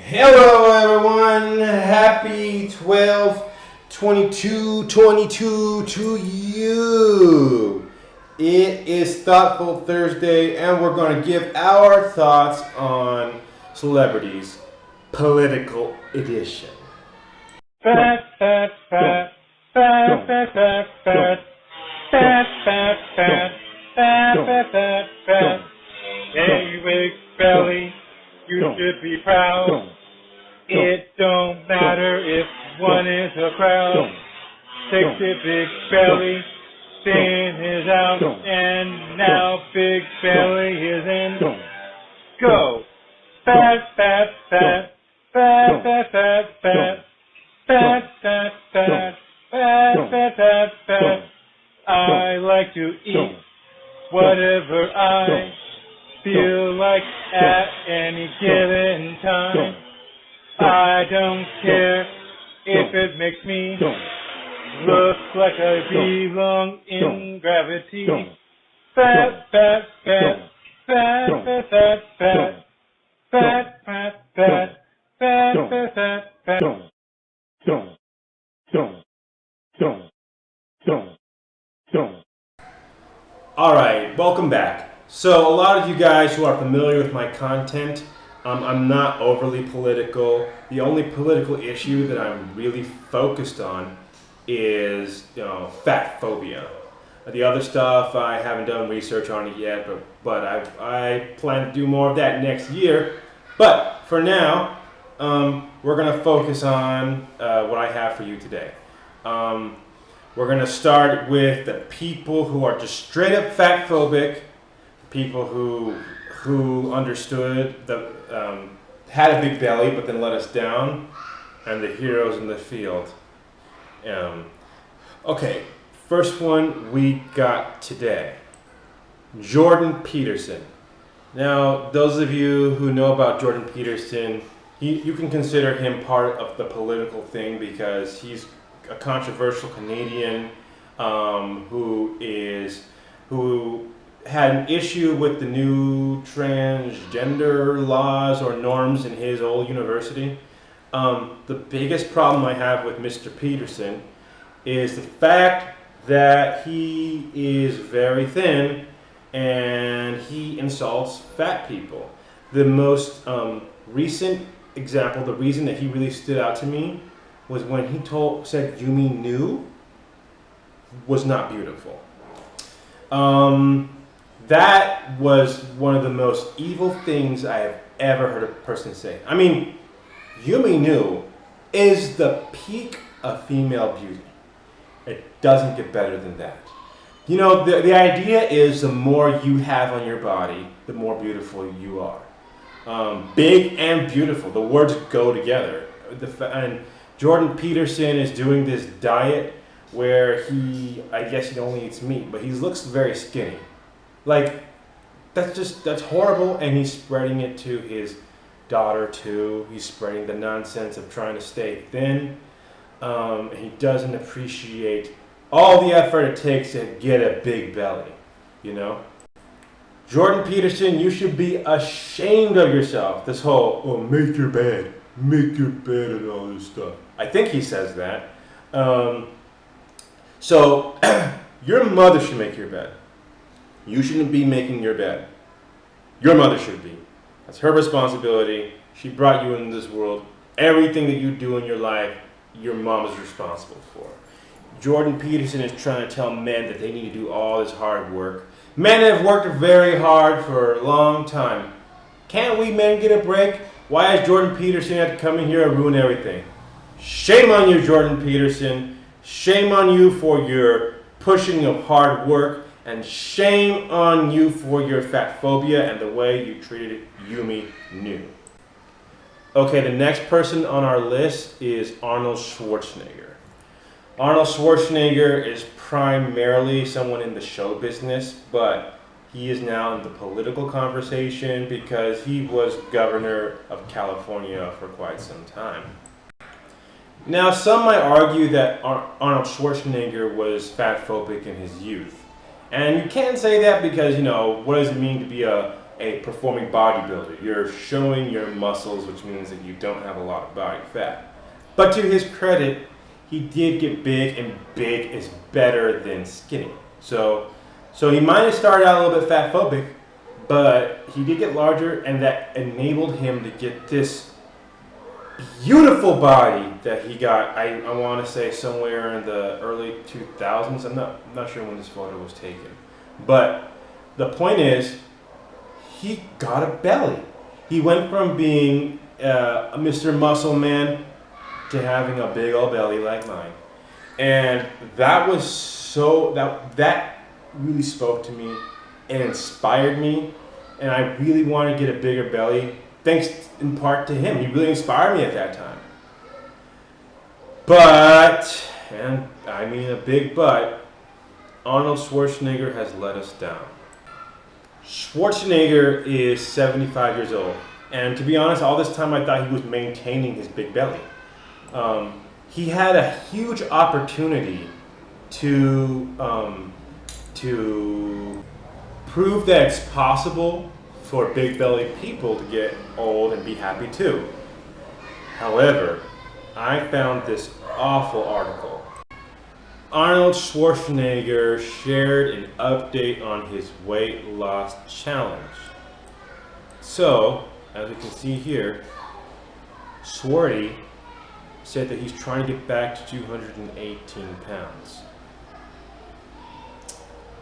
Hello everyone, happy 12/22/22 to you. It is Thoughtful Thursday and we're going to give our thoughts on celebrities, political edition. Fat, fat, fat, fat, fat, fat, fat, fat, fat, fat, fat, fat, fat, fat. Hey, big belly, you should be proud. It don't matter if one is a crowd. Take the big belly, Finn is out, and now big belly is in. Go! Fat, fat, fat, fat, fat, fat, fat. Fat, fat, fat, fat, fat, fat, fat. I like to eat whatever I feel like at any given time. I don't care if it makes me look like I belong in gravity. Fat, fat, fat, fat, fat, fat, fat, fat, fat, fat, fat, fat, fat, fat. Alright, welcome back. So a lot of you guys who are familiar with my content, I'm not overly political. The only political issue that I'm really focused on is, fatphobia. The other stuff I haven't done research on it yet, but I plan to do more of that next year. But for now, we're going to focus on what I have for you today. We're going to start with the people who are just straight up fatphobic, people who understood had a big belly but then let us down, and the heroes in the field. Okay, first one we got today, Jordan Peterson. Now, those of you who know about Jordan Peterson, you can consider him part of the political thing because he's a controversial Canadian who had an issue with the new transgender laws or norms in his old university. The biggest problem I have with Mr. Peterson is the fact that he is very thin and he insults fat people. The most recent example, the reason that he really stood out to me was when he said Yumi Nu was not beautiful. That was one of the most evil things I have ever heard a person say. I mean, Yumi Nu is the peak of female beauty. It doesn't get better than that. You know, the idea is the more you have on your body, the more beautiful you are. Big and beautiful, the words go together. And Jordan Peterson is doing this diet where I guess he only eats meat, but he looks very skinny. Like, that's horrible, and he's spreading it to his daughter too. He's spreading the nonsense of trying to stay thin. And he doesn't appreciate all the effort it takes to get a big belly, you know? Jordan Peterson, you should be ashamed of yourself. This whole, make your bed and all this stuff. I think he says that. So, your mother should make your bed. You shouldn't be making your bed. Your mother should be. That's her responsibility. She brought you into this world. Everything that you do in your life, your mom is responsible for. Jordan Peterson is trying to tell men that they need to do all this hard work. Men have worked very hard for a long time. Can't we men get a break? Why has Jordan Peterson had to come in here and ruin everything? Shame on you, Jordan Peterson. Shame on you for your pushing of hard work. And shame on you for your fatphobia and the way you treated Yumi Nu. Okay, the next person on our list is Arnold Schwarzenegger. Arnold Schwarzenegger is primarily someone in the show business, but he is now in the political conversation because he was governor of California for quite some time. Now, some might argue that Arnold Schwarzenegger was fatphobic in his youth. And you can't say that because, what does it mean to be a a performing bodybuilder. You're showing your muscles, which means that you don't have a lot of body fat. But to his credit, he did get big, and big is better than skinny. So he might have started out a little bit fatphobic, but he did get larger, and that enabled him to get this beautiful body that he got. I want to say somewhere in the early 2000s. I'm not sure when this photo was taken, but the point is, he got a belly. He went from being a Mr. Muscle Man to having a big old belly like mine, and that was that really spoke to me and inspired me, and I really wanted to get a bigger belly. Thanks in part to him. He really inspired me at that time. But, and I mean a big but, Arnold Schwarzenegger has let us down. Schwarzenegger is 75 years old. And to be honest, all this time I thought he was maintaining his big belly. He had a huge opportunity to prove that it's possible for big belly people to get old and be happy too. However, I found this awful article. Arnold Schwarzenegger shared an update on his weight loss challenge. So, as you can see here, Schwarty said that he's trying to get back to 218 pounds.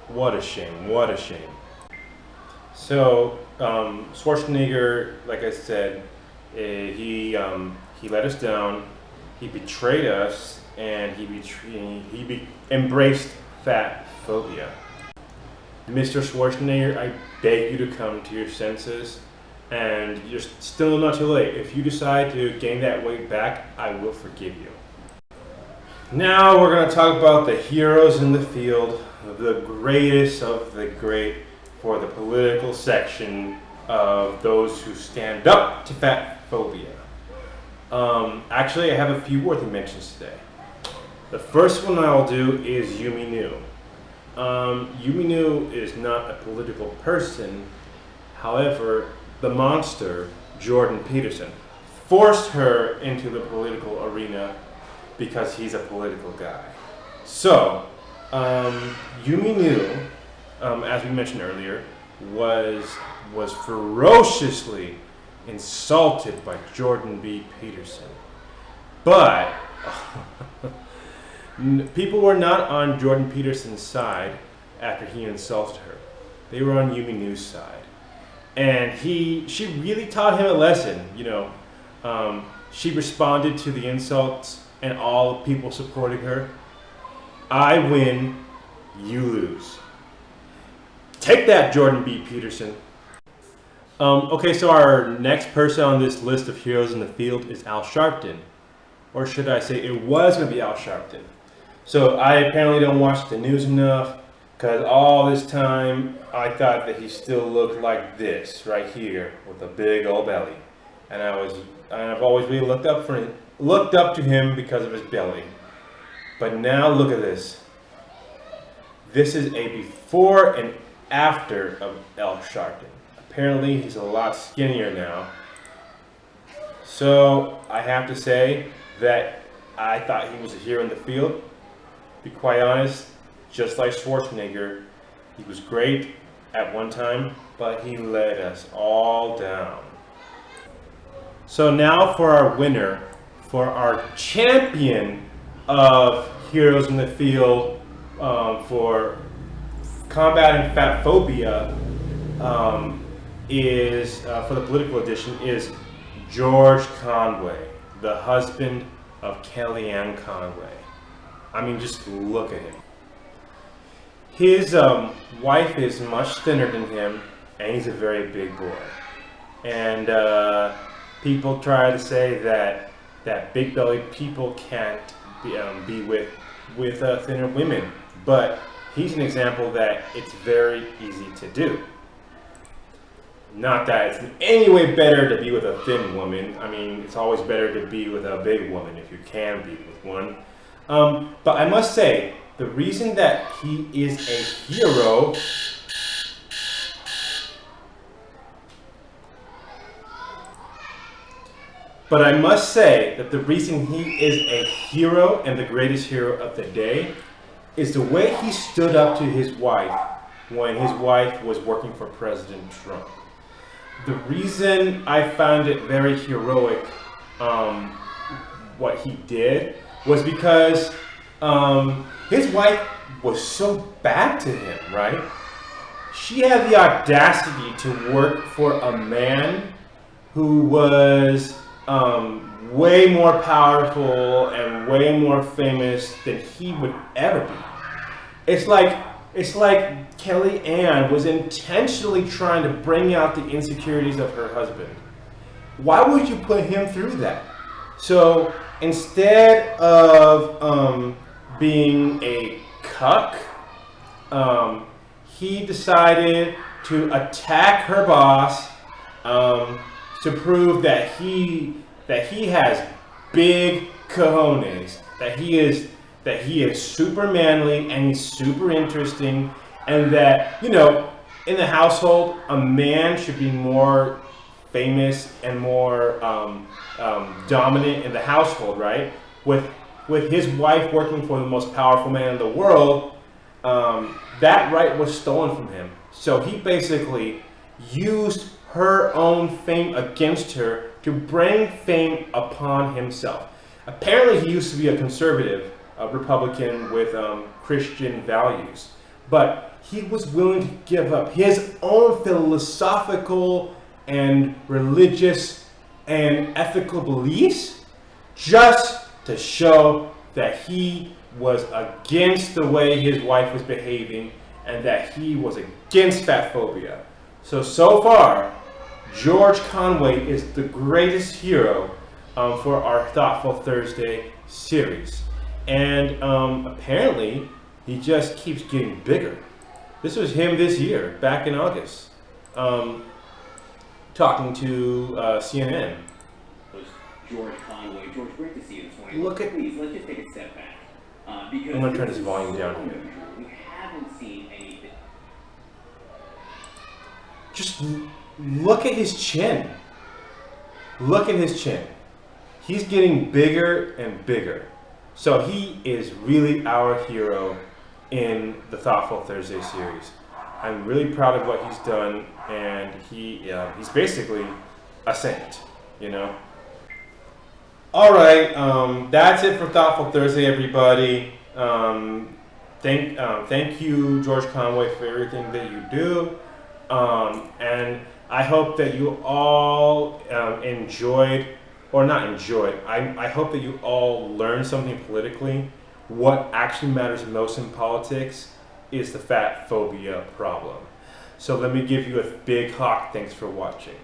What a shame, what a shame. So, Schwarzenegger, like I said, he let us down, he betrayed us, and he embraced fatphobia. Mr. Schwarzenegger, I beg you to come to your senses, and you're still not too late. If you decide to gain that weight back, I will forgive you. Now we're going to talk about the heroes in the field, the greatest of the great, for the political section of those who stand up to fatphobia. Actually, I have a few worthy mentions today. The first one I'll do is Yumi Nu. Yumi Nu is not a political person. However, the monster, Jordan Peterson, forced her into the political arena because he's a political guy. So, Yumi Nu, as we mentioned earlier, was ferociously insulted by Jordan B. Peterson. But people were not on Jordan Peterson's side after he insulted her. They were on Yumi Nu's side. And she really taught him a lesson, you know. She responded to the insults and all the people supporting her. I win, you lose. Take that, Jordan B. Peterson. Okay, so our next person on this list of heroes in the field is Al Sharpton. Or should I say it was going to be Al Sharpton. So I apparently don't watch the news enough, because all this time I thought that he still looked like this right here with a big old belly. And I've always really looked up to him because of his belly. But now look at this. This is a before and after of Al Sharpton. Apparently he's a lot skinnier now. So I have to say that I thought he was a hero in the field. To be quite honest, just like Schwarzenegger, he was great at one time, but he let us all down. So now for our winner, for our champion of heroes in the field for combating fatphobia, is for the political edition is George Conway, the husband of Kellyanne Conway. I mean, just look at him. His wife is much thinner than him, and he's a very big boy. And people try to say that big-bellied people can't be with thinner women, but he's an example that it's very easy to do. Not that it's in any way better to be with a thin woman. I mean, it's always better to be with a big woman if you can be with one. But I must say, the reason that he is a hero But I must say that the reason he is a hero and the greatest hero of the day is the way he stood up to his wife when his wife was working for President Trump. The reason I found it very heroic, what he did, was because his wife was so bad to him, right? She had the audacity to work for a man who was way more powerful and way more famous than he would ever be. It's like Kellyanne was intentionally trying to bring out the insecurities of her husband. Why would you put him through that? So instead of being a cuck, he decided to attack her boss to prove that he has big cojones, that he is super manly and he's super interesting, and that, you know, in the household, a man should be more famous and more dominant in the household, right? With his wife working for the most powerful man in the world, that right was stolen from him. So he basically used her own fame against her to bring fame upon himself. Apparently he used to be a conservative, a Republican with Christian values, but he was willing to give up his own philosophical and religious and ethical beliefs just to show that he was against the way his wife was behaving and that he was against fatphobia. So far, George Conway is the greatest hero for our Thoughtful Thursday series. And apparently, he just keeps getting bigger. This was him this year, back in August, talking to CNN. Was George Conway. George, great to see you this morning. Look at. Please, let's just take a step back. Because I'm going to turn this volume down here. We haven't seen anything. Just look at his chin. Look at his chin. He's getting bigger and bigger. So he is really our hero in the Thoughtful Thursday series. I'm really proud of what he's done, and he's basically a saint, you know? All right, that's it for Thoughtful Thursday, everybody. Thank you, George Conway, for everything that you do. And I hope that you all enjoyed, or not enjoyed, I hope that you all learned something politically. What actually matters most in politics is the fatphobia problem. So let me give you a big hawk. Thanks for watching.